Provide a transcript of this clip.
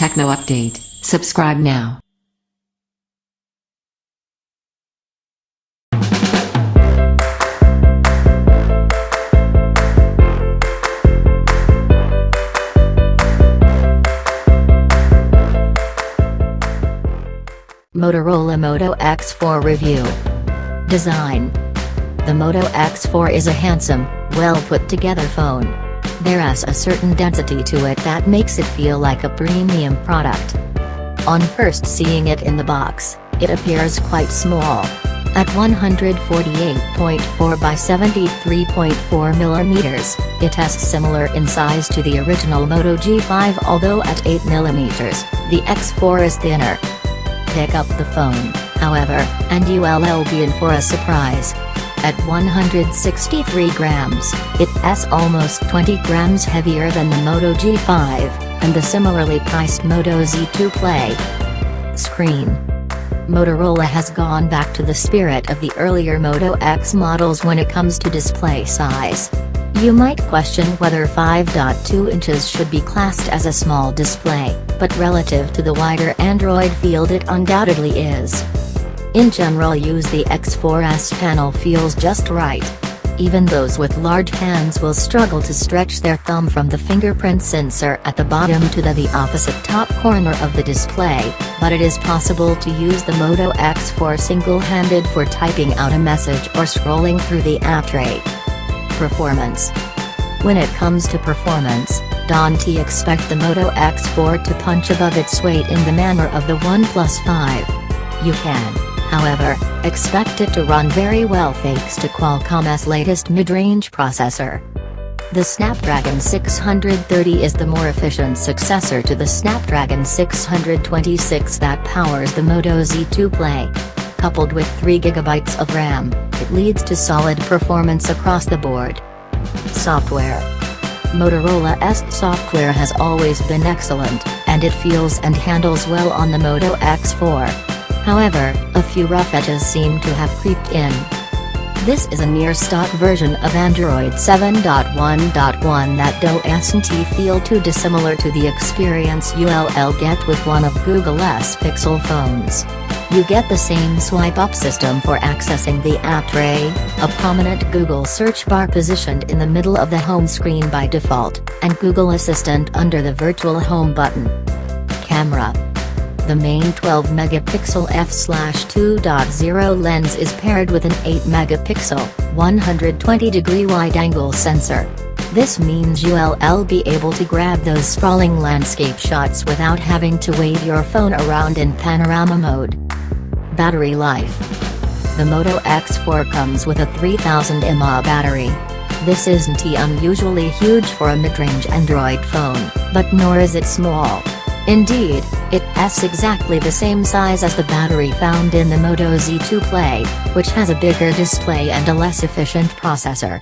Techno update. Subscribe now. Motorola Moto X4 Review. Design. The Moto X4 is a handsome, well-put-together phone. There's a certain density to it that makes it feel like a premium product. On first seeing it in the box, it appears quite small. At 148.4 by 73.4 mm, it has similar in size to the original Moto G5, although at 8 mm, the X4 is thinner. Pick up the phone, however, and you'll be in for a surprise. At 163 grams, it's almost 20 grams heavier than the Moto G5, and the similarly priced Moto Z2 Play. Screen. Motorola has gone back to the spirit of the earlier Moto X models when it comes to display size. You might question whether 5.2 inches should be classed as a small display, but relative to the wider Android field it undoubtedly is. In general use, the X4's panel feels just right. Even those with large hands will struggle to stretch their thumb from the fingerprint sensor at the bottom to the opposite top corner of the display, but it is possible to use the Moto X4 single-handed for typing out a message or scrolling through the app tray. Performance. When it comes to performance, don't expect the Moto X4 to punch above its weight in the manner of the OnePlus 5. You can, however, expect it to run very well thanks to Qualcomm's latest mid-range processor. The Snapdragon 630 is the more efficient successor to the Snapdragon 626 that powers the Moto Z2 Play. Coupled with 3 GB of RAM, it leads to solid performance across the board. Software. Motorola's software has always been excellent, and it feels and handles well on the Moto X4. However, a few rough edges seem to have creeped in. This is a near-stock version of Android 7.1.1 that doesn't feel too dissimilar to the experience you'll get with one of Google's Pixel phones. You get the same swipe-up system for accessing the app tray, a prominent Google search bar positioned in the middle of the home screen by default, and Google Assistant under the virtual home button. Camera. The main 12-megapixel f/2.0 lens is paired with an 8-megapixel, 120-degree wide-angle sensor. This means you'll be able to grab those sprawling landscape shots without having to wave your phone around in panorama mode. Battery life. The Moto X4 comes with a 3000 mAh battery. This isn't unusually huge for a mid-range Android phone, but nor is it small. Indeed, it's exactly the same size as the battery found in the Moto Z2 Play, which has a bigger display and a less efficient processor.